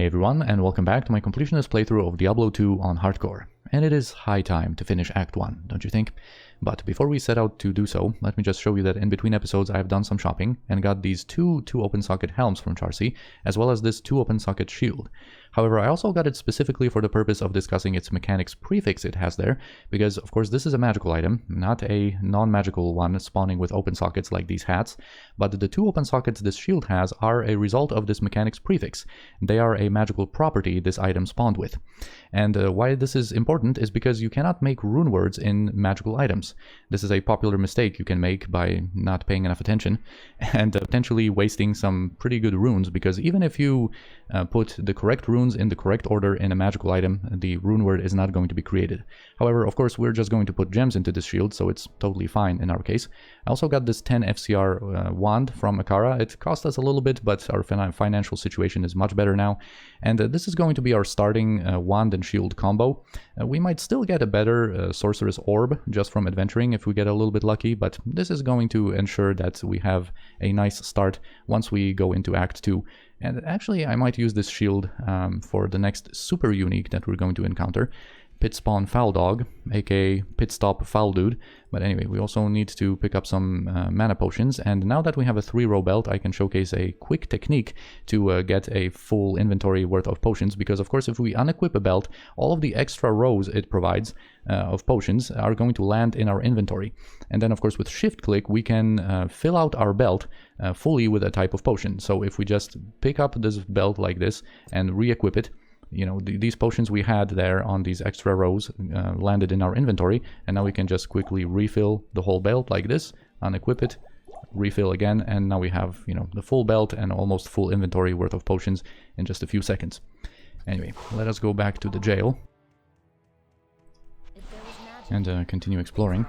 Hey everyone, and welcome back to my completionist playthrough of Diablo 2 on Hardcore. And it is high time to finish Act 1, don't you think? But before we set out to do so, let me just show you that in between episodes I have done some shopping and got these two open socket helms from Charcy, as well as this 2 open socket shield. However, I also got it specifically for the purpose of discussing its mechanics prefix it has there, because of course this is a magical item, not a non-magical one spawning with open sockets like these hats, but the 2 open sockets this shield has are a result of this mechanics prefix. They are a magical property this item spawned with. And why this is important is because you cannot make runewords in magical items. This is a popular mistake you can make by not paying enough attention and potentially wasting some pretty good runes, because even if you put the correct runes in the correct order in a magical item, the rune word is not going to be created. However, of course, we're just going to put gems into this shield, so it's totally fine in our case. I also got this 10 FCR wand from Akara. It cost us a little bit, but our financial situation is much better now. And this is going to be our starting wand and shield combo. We might still get a better Sorceress orb just from adventuring if we get a little bit lucky, but this is going to ensure that we have a nice start once we go into Act 2. And actually, I might use this shield for the next super unique that we're going to encounter. Pit Spawn Foul Dog, aka Pit Stop Foul Dude. But anyway, we also need to pick up some mana potions, and now that we have a 3-row belt, I can showcase a quick technique to get a full inventory worth of potions, because of course if we unequip a belt, all of the extra rows it provides of potions are going to land in our inventory. And then of course with shift click we can fill out our belt fully with a type of potion. So if we just pick up this belt like this and re-equip it, you know, these potions we had there on these extra rows landed in our inventory, and now we can just quickly refill the whole belt like this, unequip it, refill again, and now we have, you know, the full belt and almost full inventory worth of potions in just a few seconds. Anyway, let us go back to the jail and continue exploring.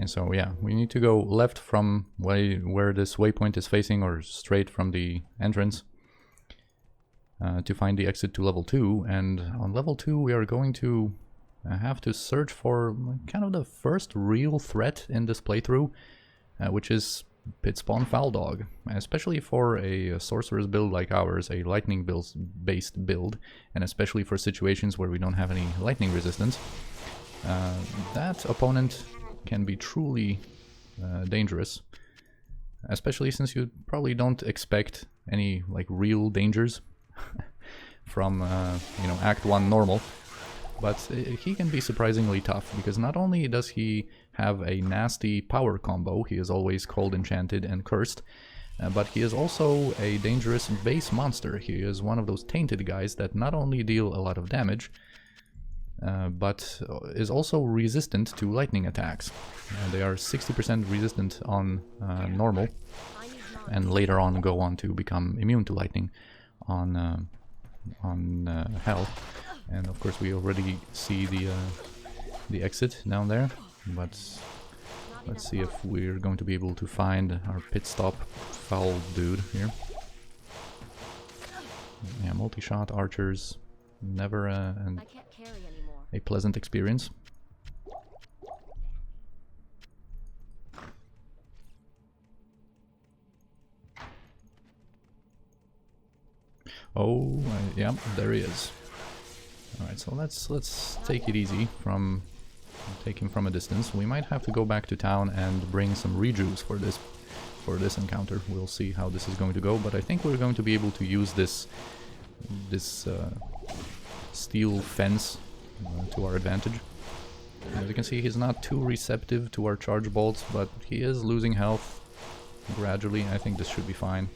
And so yeah, we need to go left from where this waypoint is facing, or straight from the entrance, to find the exit to level 2. And on level 2 we are going to have to search for kind of the first real threat in this playthrough, which is Pit Spawn Foul Dog. Especially for a sorceress build like ours, a lightning based build, and especially for situations where we don't have any lightning resistance, that opponent can be truly dangerous, especially since you probably don't expect any like real dangers from you know, Act 1 normal. But he can be surprisingly tough, because not only does he have a nasty power combo, he is always cold enchanted and cursed, but he is also a dangerous base monster. He is one of those tainted guys that not only deal a lot of damage, but is also resistant to lightning attacks. They are 60% resistant on normal, and later on go on to become immune to lightning on hell. And of course we already see the exit down there, but let's see if we're going to be able to find our pit stop foul dude here. Yeah, multi-shot archers, never a pleasant experience. Oh, yeah, there he is. Alright, so let's take it easy from taking from a distance. We might have to go back to town and bring some rejuice for this encounter. We'll see how this is going to go, but I think we're going to be able to use this steel fence to our advantage. As you can see, he's not too receptive to our charge bolts, but he is losing health gradually. I think this should be fine.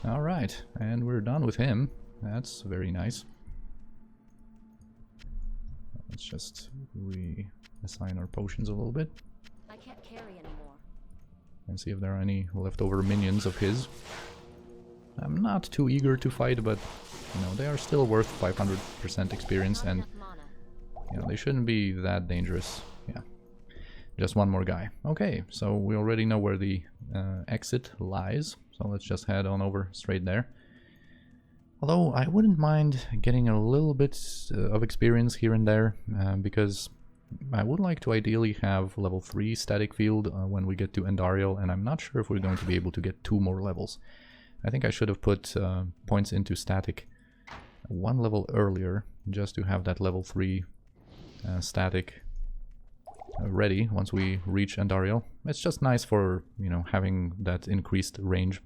Alright, and we're done with him. That's very nice. Let's just reassign our potions a little bit. I can't carry anymore. And see if there are any leftover minions of his. I'm not too eager to fight, but you know, they are still worth 500% experience, and you know, they shouldn't be that dangerous. Yeah. Just one more guy. Okay, so we already know where the exit lies, so let's just head on over straight there. Although I wouldn't mind getting a little bit of experience here and there, because I would like to ideally have level 3 static field when we get to Andariel, and I'm not sure if we're going to be able to get 2 more levels. I think I should have put points into static 1 level earlier, just to have that level 3 static ready once we reach Andariel. It's just nice for, you know, having that increased range.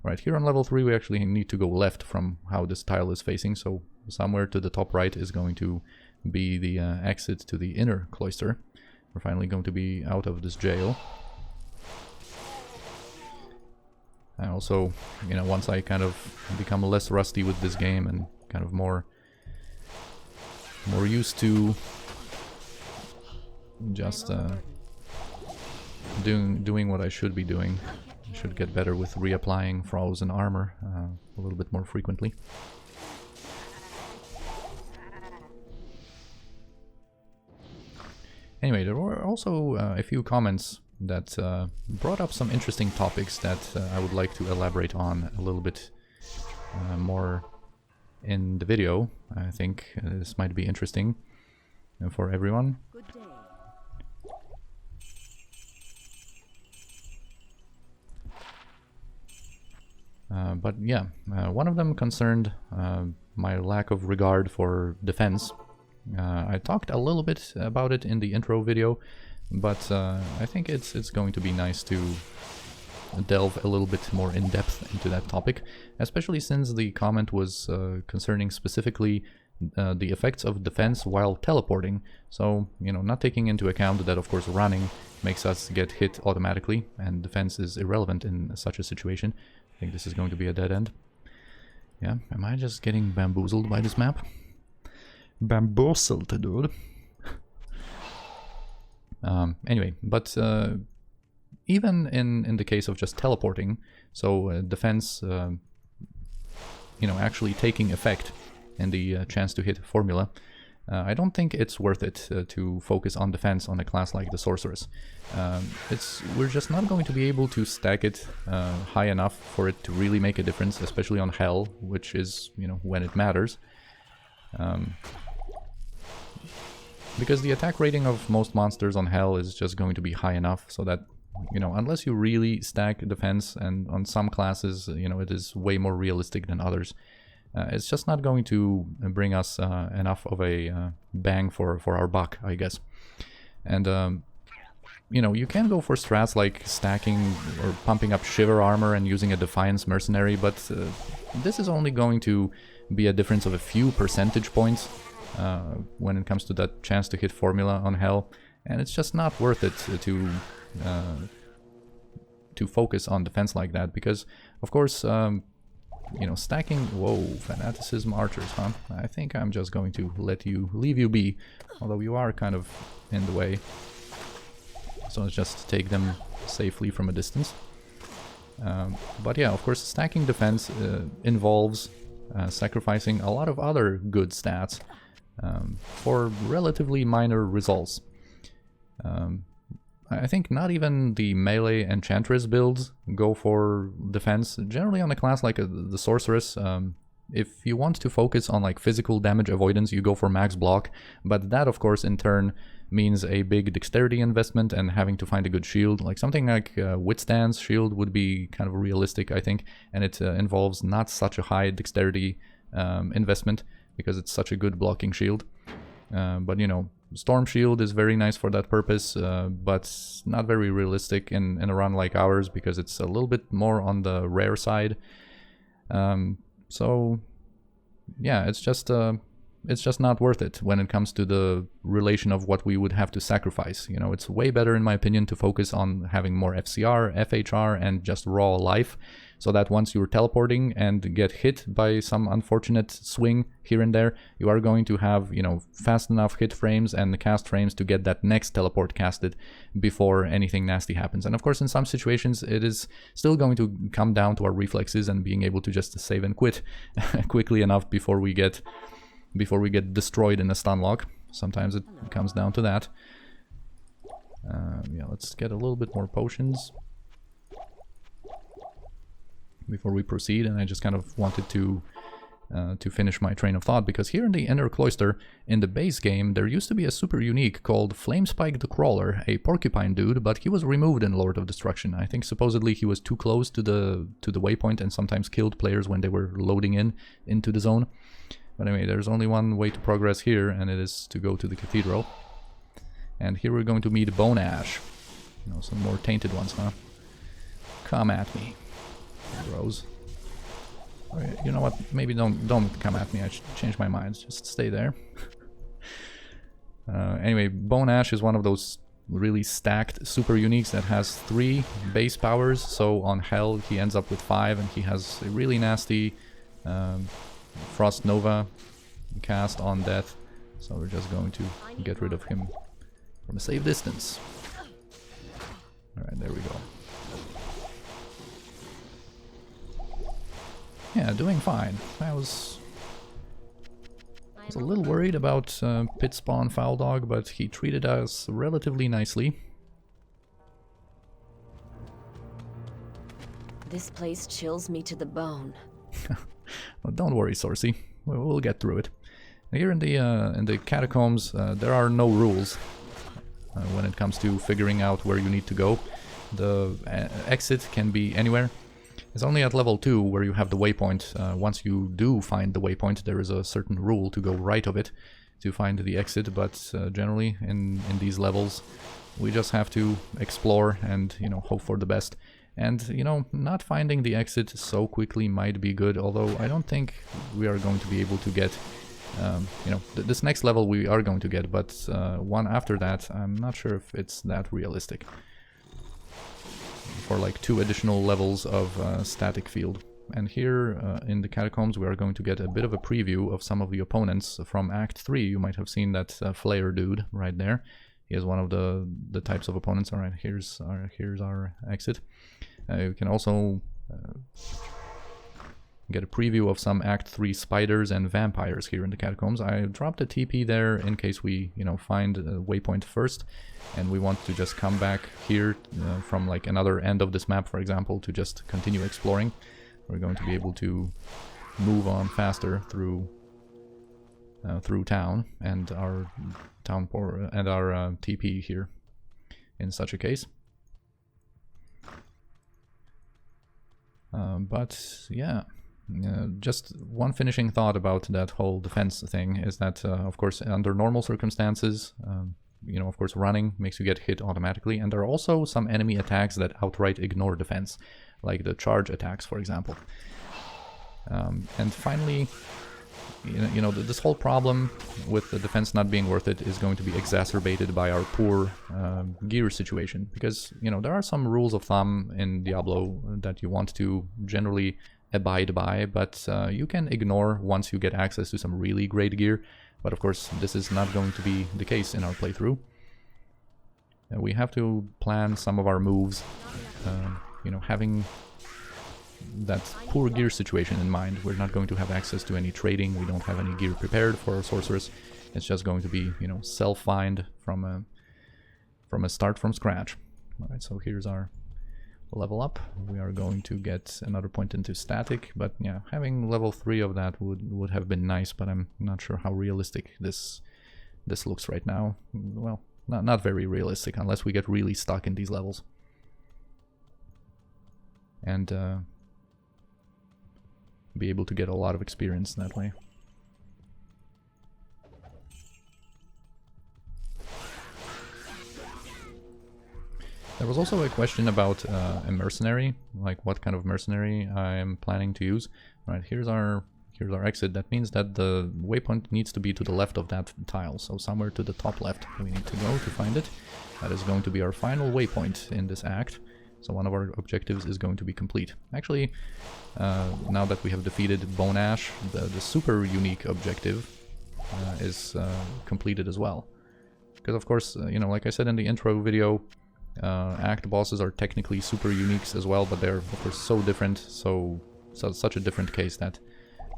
Right, here on level 3 we actually need to go left from how this tile is facing, so somewhere to the top right is going to be the exit to the inner cloister. We're finally going to be out of this jail. And also, you know, once I kind of become less rusty with this game and kind of more used to just doing what I should be doing, I should get better with reapplying frozen armor a little bit more frequently. Anyway, there were also a few comments that brought up some interesting topics that I would like to elaborate on a little bit more in the video. I think this might be interesting for everyone. Good day. But yeah, one of them concerned my lack of regard for defense. I talked a little bit about it in the intro video, but I think it's going to be nice to delve a little bit more in depth into that topic, especially since the comment was concerning specifically the effects of defense while teleporting. So, you know, not taking into account that, of course, running makes us get hit automatically, and defense is irrelevant in such a situation. I think this is going to be a dead end. Yeah, am I just getting bamboozled by this map? Bamboozled, dude. Anyway, but even in the case of just teleporting, so defense, you know, actually taking effect and the chance to hit formula, I don't think it's worth it to focus on defense on a class like the Sorceress. We're just not going to be able to stack it high enough for it to really make a difference, especially on Hell, which is, you know, when it matters. Because the attack rating of most monsters on Hell is just going to be high enough so that, you know, unless you really stack defense, and on some classes, you know, it is way more realistic than others, it's just not going to bring us enough of a bang for our buck, I guess. And, you know, you can go for strats like stacking or pumping up Shiver armor and using a Defiance Mercenary, but this is only going to be a difference of a few percentage points when it comes to that chance to hit formula on Hell, and it's just not worth it to focus on defense like that, because, of course, you know, stacking... Whoa, Fanaticism Archers, huh? I think I'm just going to leave you be, although you are kind of in the way. So let's just take them safely from a distance. But yeah, of course, stacking defense involves sacrificing a lot of other good stats for relatively minor results. I think not even the melee Enchantress builds go for defense. Generally on a class like the Sorceress, if you want to focus on like physical damage avoidance, you go for max block, but that of course in turn means a big dexterity investment and having to find a good shield. Like something like Withstand's shield would be kind of realistic, I think, and it involves not such a high dexterity investment because it's such a good blocking shield. But you know, Storm Shield is very nice for that purpose, but not very realistic in a run like ours because it's a little bit more on the rare side. So yeah, it's just not worth it when it comes to the relation of what we would have to sacrifice. You know, it's way better in my opinion to focus on having more FCR, FHR, and just raw life, so that once you're teleporting and get hit by some unfortunate swing here and there, you are going to have, you know, fast enough hit frames and cast frames to get that next teleport casted before anything nasty happens. And of course in some situations it is still going to come down to our reflexes and being able to just save and quit quickly enough before we get destroyed in a stun lock. Sometimes it comes down to that. Yeah, let's get a little bit more potions before we proceed, and I just kind of wanted to to finish my train of thought, because here in the Inner Cloister, in the base game, there used to be a super unique called Flamespike the Crawler, a porcupine dude, but he was removed in Lord of Destruction. I think supposedly he was too close to the waypoint and sometimes killed players when they were loading into the zone. But anyway, there's only one way to progress here, and it is to go to the cathedral. And here we're going to meet Bone Ash. You know, some more tainted ones, huh? Come at me, bros. You know what? Maybe don't come at me. I should change my mind. Just stay there. Anyway, Bone Ash is one of those really stacked super uniques that has 3 base powers. So on Hell he ends up with 5, and he has a really nasty Frost Nova cast on Death. So we're just going to get rid of him from a safe distance. Alright, there we go. Yeah, doing fine. I was a little worried about Pit Spawn Foul Dog, but he treated us relatively nicely. This place chills me to the bone. Well, don't worry, Sorcy. We'll get through it. Here in the catacombs, there are no rules when it comes to figuring out where you need to go. The exit can be anywhere. It's only at level 2 where you have the waypoint. Once you do find the waypoint, there is a certain rule to go right of it to find the exit, but generally in these levels we just have to explore and, you know, hope for the best. And, you know, not finding the exit so quickly might be good, although I don't think we are going to be able to get, you know, this next level we are going to get, but one after that, I'm not sure if it's that realistic. For like 2 additional levels of static field. And here in the catacombs we are going to get a bit of a preview of some of the opponents from Act 3. You might have seen that Flare dude right there. He is one of the types of opponents. Alright, here's our exit. You can also get a preview of some Act 3 spiders and vampires here in the catacombs. I dropped a TP there in case we, you know, find a waypoint first, and we want to just come back here from like another end of this map, for example, to just continue exploring. We're going to be able to move on faster through town and our TP here in such a case. But yeah. Just one finishing thought about that whole defense thing is that, of course, under normal circumstances, you know, of course, running makes you get hit automatically, and there are also some enemy attacks that outright ignore defense, like the charge attacks, for example. And finally, you know, this whole problem with the defense not being worth it is going to be exacerbated by our poor gear situation, because, you know, there are some rules of thumb in Diablo that you want to generally abide by, but you can ignore once you get access to some really great gear. But of course this is not going to be the case in our playthrough. We have to plan some of our moves, you know, having that poor gear situation in mind. We're not going to have access to any trading, we don't have any gear prepared for our Sorceress. It's just going to be, you know, self-find from a start from scratch. Alright, so here's our level up. We are going to get another point into static, but yeah, having level 3 of that would have been nice, but I'm not sure how realistic this looks right now. Well, not very realistic unless we get really stuck in these levels. And be able to get a lot of experience that way. There was also a question about a mercenary, like what kind of mercenary I am planning to use. Right, here's our exit. That means that the waypoint needs to be to the left of that tile, so somewhere to the top left we need to go to find it. That is going to be our final waypoint in this act, so one of our objectives is going to be complete. Actually, now that we have defeated Bone Ash, the super unique objective is completed as well. Because of course, you know, like I said in the intro video, act bosses are technically super uniques as well, but they're of course so different, so such a different case that,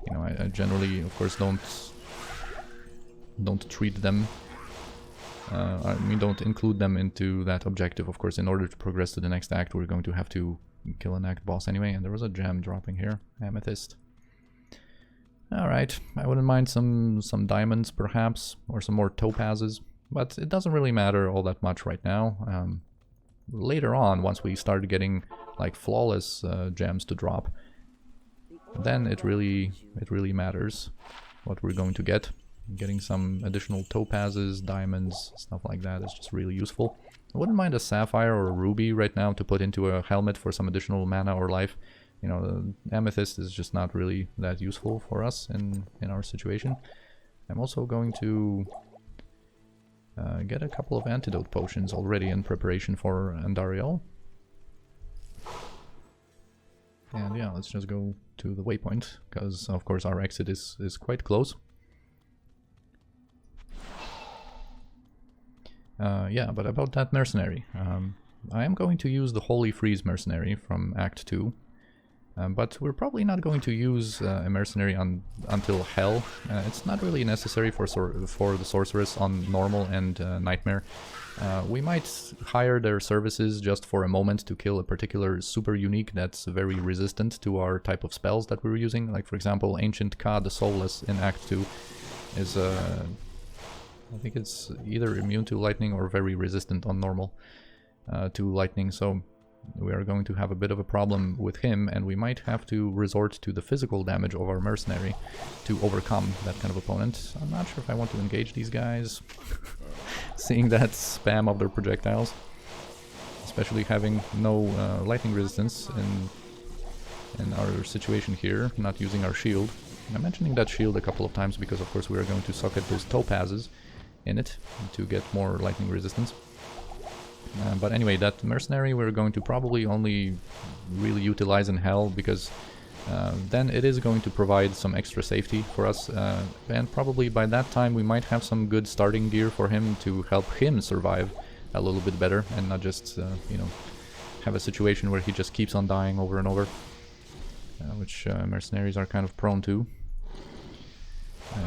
you know, I generally of course don't treat them, I mean don't include them into that objective. Of course, in order to progress to the next act we're going to have to kill an act boss anyway. And there was a gem dropping here, amethyst. Alright, I wouldn't mind some diamonds perhaps, or some more topazes, but it doesn't really matter all that much right now. Later on, once we start getting like flawless gems to drop, then it really matters what we're going to get. Getting some additional topazes, diamonds, stuff like that is just really useful. I wouldn't mind a sapphire or a ruby right now to put into a helmet for some additional mana or life. You know, the amethyst is just not really that useful for us in our situation. I'm also going to get a couple of antidote potions already in preparation for Andariel. And yeah, let's just go to the waypoint, because of course our exit is quite close. Yeah, but about that Mercenary. I am going to use the Holy Freeze Mercenary from Act 2. But we're probably not going to use a Mercenary until Hell. It's not really necessary for the Sorceress on Normal and Nightmare. We might hire their services just for a moment to kill a particular super unique that's very resistant to our type of spells that we're using. Like, for example, Ancient Ka, the Soulless in Act 2 is I think it's either immune to lightning or very resistant on normal to lightning, so we are going to have a bit of a problem with him, and we might have to resort to the physical damage of our Mercenary to overcome that kind of opponent. I'm not sure if I want to engage these guys, seeing that spam of their projectiles, especially having no lightning resistance in our situation here, not using our shield. I'm mentioning that shield a couple of times because of course we are going to socket those topazes in it to get more lightning resistance. But anyway, that Mercenary we're going to probably only really utilize in Hell, because then it is going to provide some extra safety for us, and probably by that time we might have some good starting gear for him to help him survive a little bit better, and not just, you know, have a situation where he just keeps on dying over and over, which Mercenaries are kind of prone to.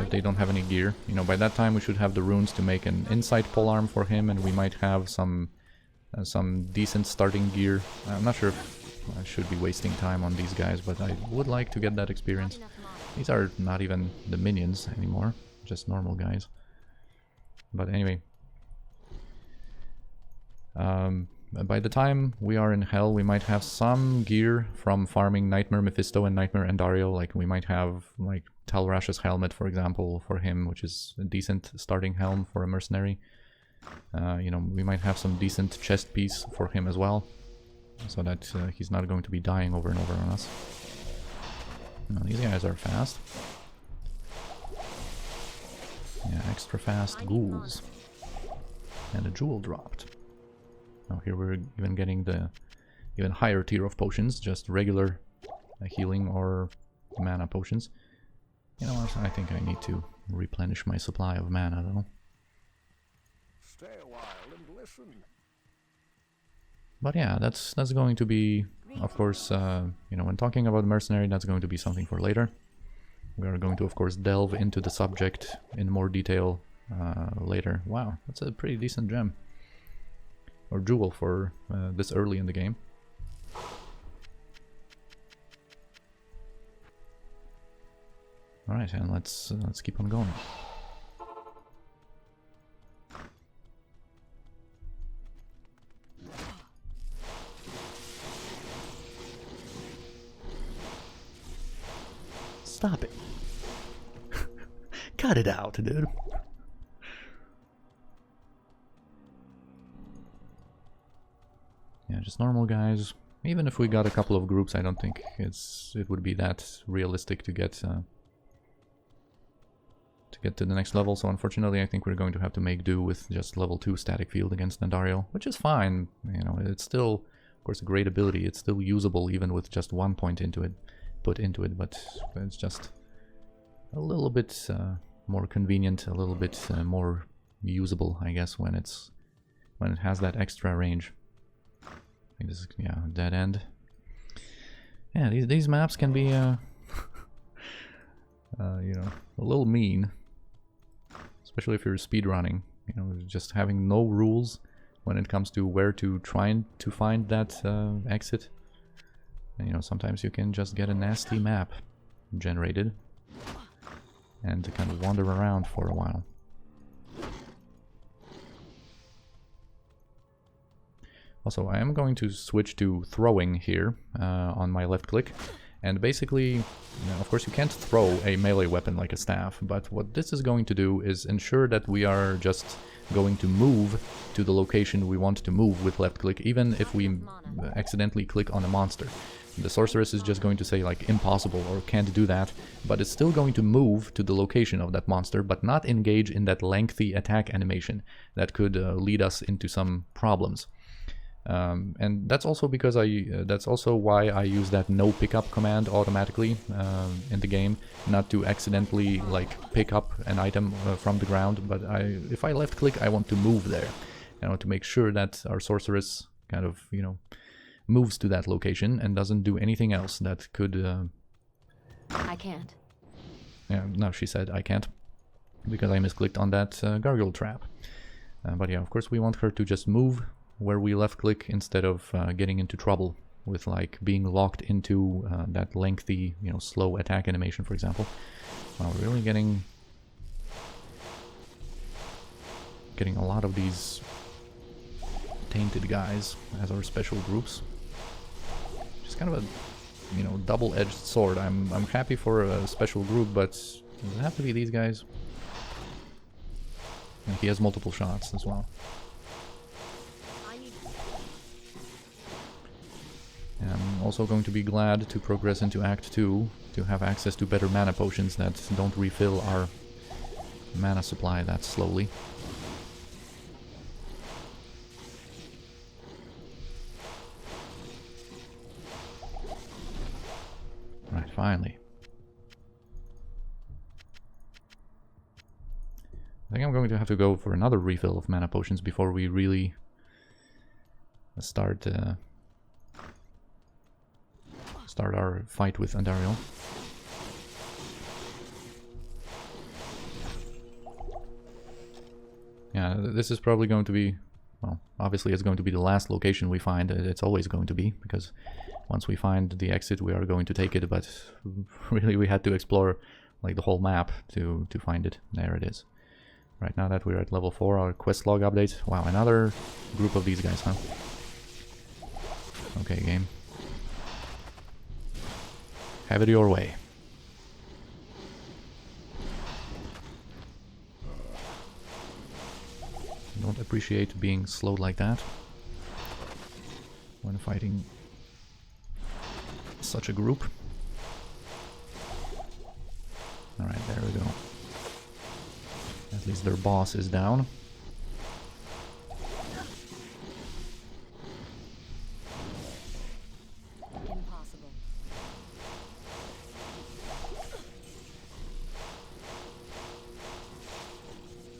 If they don't have any gear. You know, by that time we should have the runes to make an insight polearm for him, and we might have some decent starting gear. I'm not sure if I should be wasting time on these guys, but I would like to get that experience. These are not even the minions anymore, just normal guys. But anyway, by the time we are in Hell, we might have some gear from farming Nightmare Mephisto and Nightmare Andariel. Like, we might have, like, Talrash's helmet, for example, for him, which is a decent starting helm for a Mercenary. You know, we might have some decent chest piece for him as well, so that he's not going to be dying over and over on us. No, these guys are fast. Yeah, extra fast ghouls. And a jewel dropped. Now here we're even getting the even higher tier of potions, just regular healing or mana potions. You know what, I think I need to replenish my supply of mana though. Stay a while and listen. But yeah, that's going to be, of course, you know, when talking about Mercenary, that's going to be something for later. We are going to, of course, delve into the subject in more detail later. Wow, that's a pretty decent gem. Or jewel for this early in the game. Alright, and let's keep on going. Stop it. Cut it out, dude. Yeah, just normal guys. Even if we got a couple of groups, I don't think it would be that realistic to get to the next level. So unfortunately, I think we're going to have to make do with just level 2 static field against Andariel, which is fine. You know, it's still, of course, a great ability. It's still usable even with just 1 point put into it, but it's just a little bit more convenient, a little bit more usable, I guess, when it has that extra range. I think this is, yeah, dead end. Yeah, these maps can be you know, a little mean, especially if you're speedrunning. You know, just having no rules when it comes to where to try to find that exit. And, you know, sometimes you can just get a nasty map generated. and to kind of wander around for a while. Also, I am going to switch to throwing here on my left click. And basically, of course you can't throw a melee weapon like a staff, but what this is going to do is ensure that we are just going to move to the location we want to move with left click, even if we accidentally click on a monster. The Sorceress is just going to say like impossible or can't do that, but it's still going to move to the location of that monster, but not engage in that lengthy attack animation that could lead us into some problems. And that's also because that's also why I use that no pickup command automatically in the game, not to accidentally like pick up an item from the ground, but if I left click, I want to move there. I want to make sure that our Sorceress kind of, you know, moves to that location and doesn't do anything else that could... I can't. Yeah, no, she said I can't, because I misclicked on that gargoyle trap. But yeah, of course we want her to just move where we left click instead of getting into trouble with like being locked into that lengthy, you know, slow attack animation, for example. Wow, we're really getting a lot of these tainted guys as our special groups. Just kind of a, you know, double-edged sword. I'm happy for a special group, but does it have to be these guys? And he has multiple shots as well. I'm also going to be glad to progress into Act 2 to have access to better mana potions that don't refill our mana supply that slowly. Right, finally. I think I'm going to have to go for another refill of mana potions before we really start our fight with Andariel. Yeah, this is probably going to be, well, obviously it's going to be the last location we find. It's always going to be, because once we find the exit we are going to take it, but really we had to explore like the whole map to find it. There it is. Right, now that we're at level 4, our quest log update. Wow, another group of these guys, huh? Okay, game. Have it your way. Don't appreciate being slowed like that when fighting such a group. Alright, there we go. At least their boss is down. Impossible.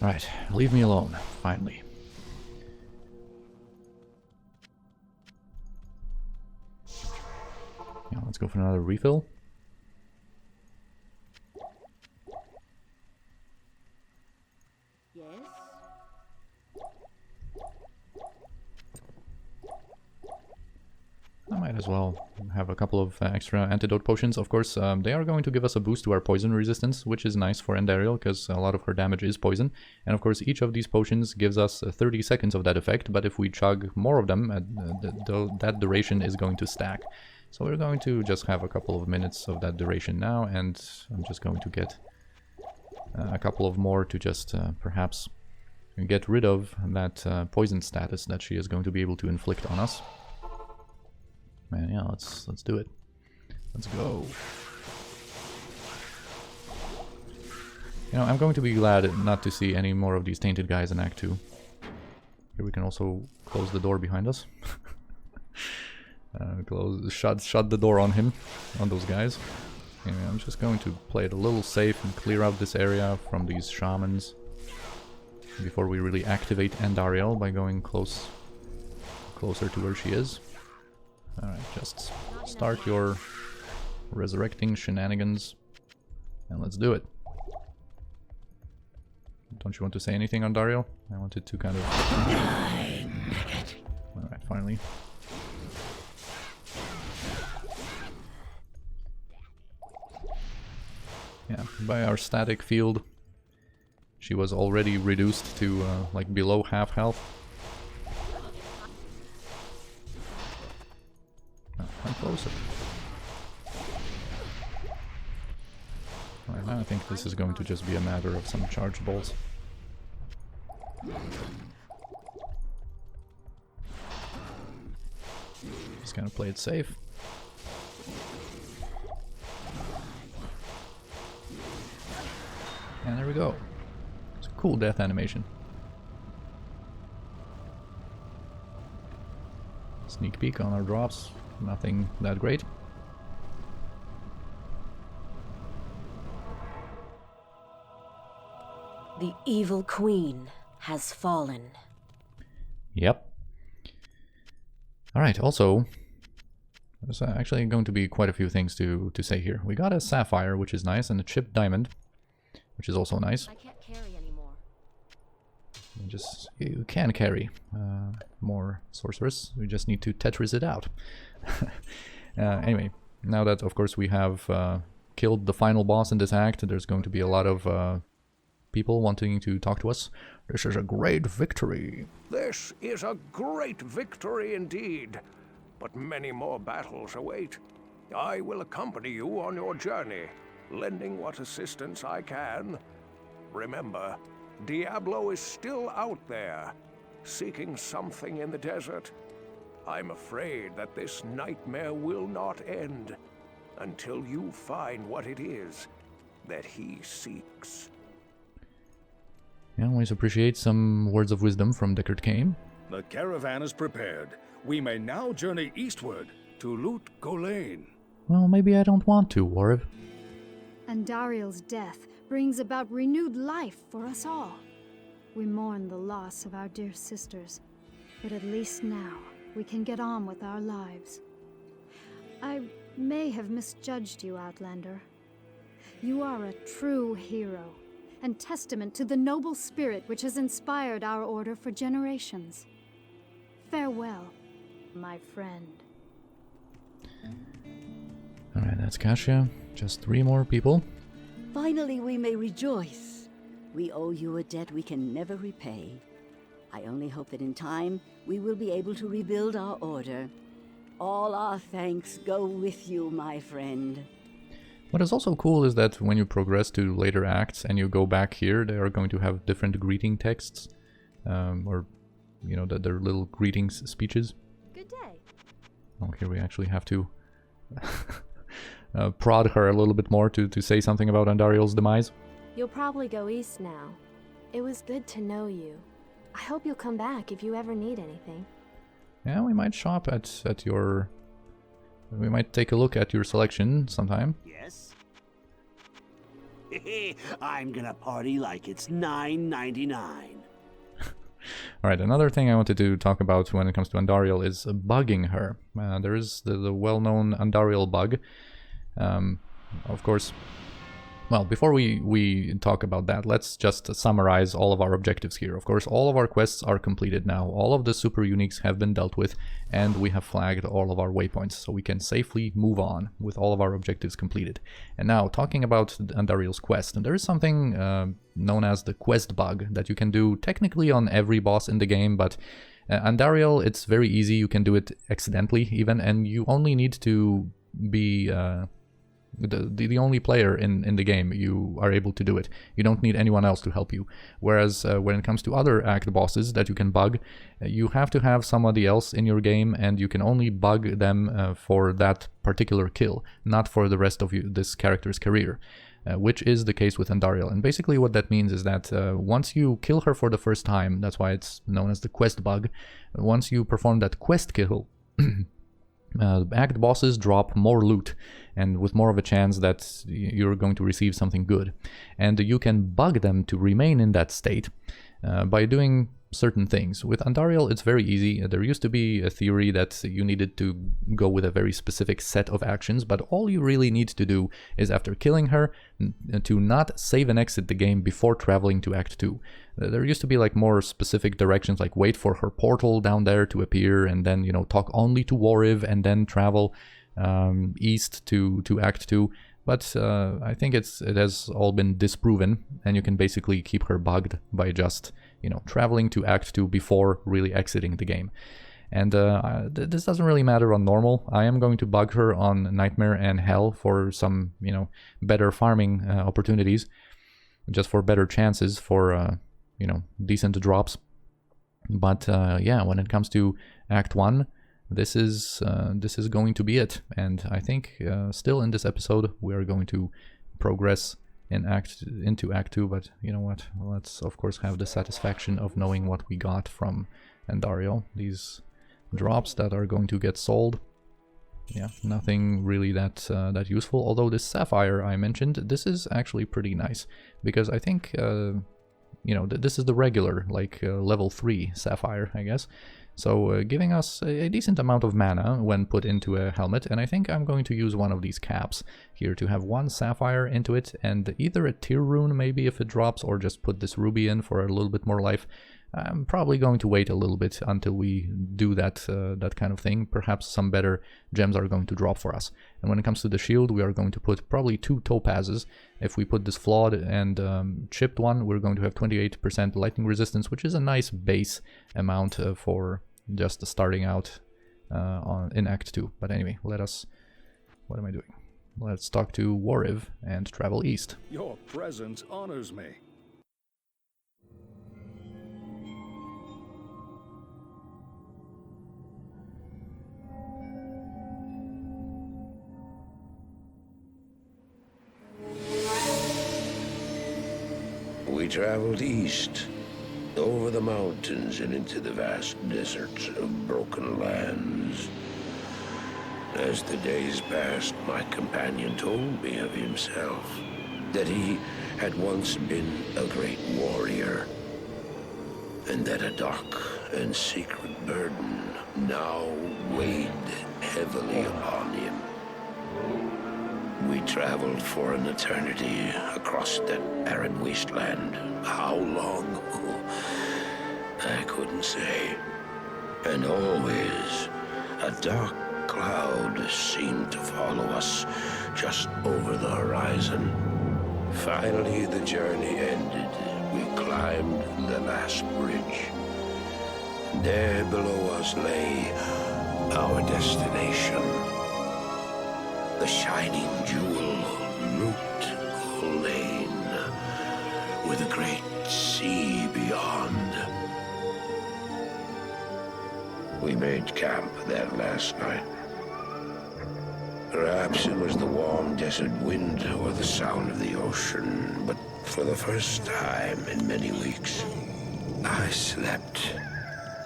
Right, leave me alone, finally. Yeah, let's go for another refill. Yes? I might as well have a couple of extra antidote potions. Of course, they are going to give us a boost to our poison resistance, which is nice for Andariel, because a lot of her damage is poison. And of course, each of these potions gives us 30 seconds of that effect, but if we chug more of them, that duration is going to stack. So we're going to just have a couple of minutes of that duration now, and I'm just going to get a couple of more to just perhaps get rid of that poison status that she is going to be able to inflict on us. Man, yeah, let's do it. Let's go. You know, I'm going to be glad not to see any more of these tainted guys in Act 2. Here we can also close the door behind us. Shut the door on him, on those guys. Anyway, I'm just going to play it a little safe and clear out this area from these shamans before we really activate Andariel by going closer to where she is. Alright, just start your resurrecting shenanigans and let's do it. Don't you want to say anything, Andariel? I wanted to kind of... Alright, finally. Yeah, by our static field, she was already reduced to like below half health. Oh, I'm closer. Alright, now I think this is going to just be a matter of some charge balls. Just gonna play it safe. And there we go. It's a cool death animation. Sneak peek on our drops. Nothing that great. The evil queen has fallen. Yep. Alright, also, there's actually going to be quite a few things to say here. We got a sapphire, which is nice, and a chipped diamond, which is also nice. I can't carry anymore. You can carry more sorceress. We just need to Tetris it out. Anyway, now that of course we have killed the final boss in this act, there's going to be a lot of people wanting to talk to us. This is a great victory. This is a great victory indeed, but many more battles await. I will accompany you on your journey, lending what assistance I can. Remember, Diablo is still out there, seeking something in the desert. I'm afraid that this nightmare will not end until you find what it is that he seeks. Yeah, always appreciate some words of wisdom from Deckard Cain. The caravan is prepared. We may now journey eastward to loot Golain. Well, maybe I don't want to, Warriv. Andariel's death brings about renewed life for us all. We mourn the loss of our dear sisters, but at least now we can get on with our lives. I may have misjudged you, Outlander. You are a true hero, and testament to the noble spirit which has inspired our order for generations. Farewell, my friend. Alright, that's Kasia. Just 3 more people. Finally, we may rejoice. We owe you a debt we can never repay. I only hope that in time, we will be able to rebuild our order. All our thanks go with you, my friend. What is also cool is that when you progress to later acts and you go back here, they are going to have different greeting texts. Or, you know, their little greetings speeches. Good day. Oh, here we actually have to prod her a little bit more to say something about Andariel's demise. You'll probably go east now. It was good to know you. I hope you'll come back if you ever need anything. Yeah, we might shop at your... We might take a look at your selection sometime. Yes? I'm gonna party like it's $9.99. Alright, another thing I wanted to talk about when it comes to Andariel is bugging her. There is the well-known Andariel bug. Of course, well, before we talk about that, let's just summarize all of our objectives here. Of course, all of our quests are completed now. All of the super uniques have been dealt with, and we have flagged all of our waypoints, so we can safely move on with all of our objectives completed. And now, talking about Andariel's quest, and there is something known as the quest bug that you can do technically on every boss in the game, but Andariel, it's very easy. You can do it accidentally even, and you only need to be... the only player in the game. You are able to do it. You don't need anyone else to help you. Whereas when it comes to other act bosses that you can bug, you have to have somebody else in your game, and you can only bug them for that particular kill, not for the rest of this character's career. Which is the case with Andariel. And basically what that means is that once you kill her for the first time, that's why it's known as the quest bug, once you perform that quest kill, act bosses drop more loot, and with more of a chance that you're going to receive something good. And you can bug them to remain in that state by doing certain things. With Andariel, it's very easy. There used to be a theory that you needed to go with a very specific set of actions, but all you really need to do is, after killing her, to not save and exit the game before traveling to Act 2. There used to be like more specific directions, like wait for her portal down there to appear, and then, you know, talk only to Warriv, and then travel east to Act 2. but I think it has all been disproven, and you can basically keep her bugged by just, you know, traveling to Act 2 before really exiting the game. And this doesn't really matter on normal. I am going to bug her on Nightmare and Hell for some, you know, better farming opportunities, just for better chances for, you know, decent drops. But yeah, when it comes to Act 1, this is going to be it. And I think still in this episode we are going to progress into Act 2, but you know what? Let's of course have the satisfaction of knowing what we got from Andariel. These drops that are going to get sold. Yeah, nothing really that useful. Although this sapphire I mentioned, this is actually pretty nice, because I think you know, this is the regular, like level 3 sapphire, I guess. So giving us a decent amount of mana when put into a helmet, and I think I'm going to use one of these caps here to have one sapphire into it, and either a tier rune maybe if it drops, or just put this ruby in for a little bit more life. I'm probably going to wait a little bit until we do that kind of thing. Perhaps some better gems are going to drop for us. And when it comes to the shield, we are going to put probably 2 topazes. If we put this flawed and chipped one, we're going to have 28% lightning resistance, which is a nice base amount for just starting out in Act 2. But anyway, what am I doing? Let's talk to Wariv and travel east. Your presence honors me. We traveled east, over the mountains and into the vast deserts of broken lands. As the days passed, my companion told me of himself, that he had once been a great warrior, and that a dark and secret burden now weighed heavily upon him. We traveled for an eternity across that arid wasteland. How long? I couldn't say. And always, a dark cloud seemed to follow us just over the horizon. Finally, the journey ended. We climbed the last bridge. There below us lay our destination. The shining jewel, Loot Lane, with a great sea beyond. We made camp there last night. Perhaps it was the warm desert wind or the sound of the ocean, but for the first time in many weeks, I slept.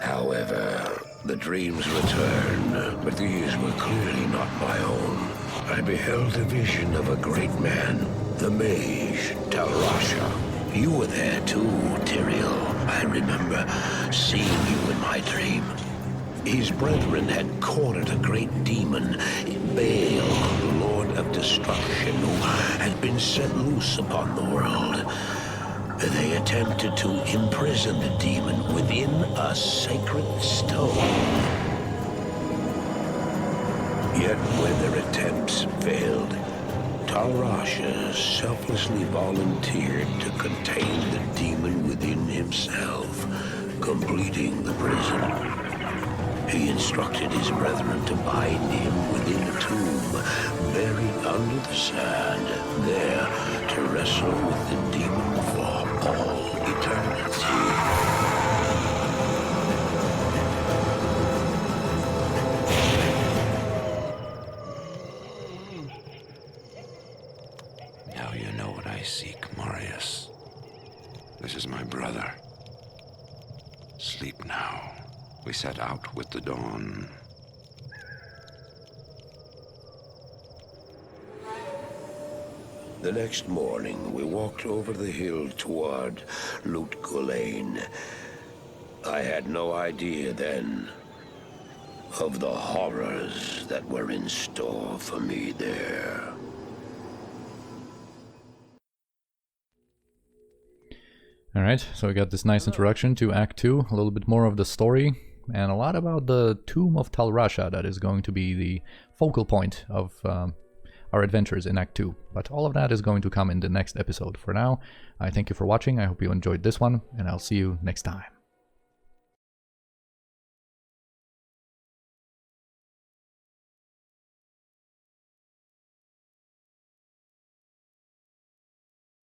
However, the dreams returned, but these were clearly not my own. I beheld a vision of a great man, the mage, Talrasha. You were there too, Tyrael. I remember seeing you in my dream. His brethren had cornered a great demon, Baal, Lord of Destruction, who had been set loose upon the world. They attempted to imprison the demon within a sacred stone. Yet when their attempts failed, Talrasha selflessly volunteered to contain the demon within himself, completing the prison. He instructed his brethren to bind him within a tomb, buried under the sand, there to wrestle with the demon for all eternity. Now you know what I seek, Marius. This is my brother. Sleep now. We set out with the dawn. The next morning, we walked over the hill toward Loot Lane. I had no idea then of the horrors that were in store for me there. Alright, so we got this nice introduction to Act 2, a little bit more of the story, and a lot about the Tomb of Talrasha that is going to be the focal point of our adventures in Act 2. But all of that is going to come in the next episode. For now, I thank you for watching, I hope you enjoyed this one, and I'll see you next time.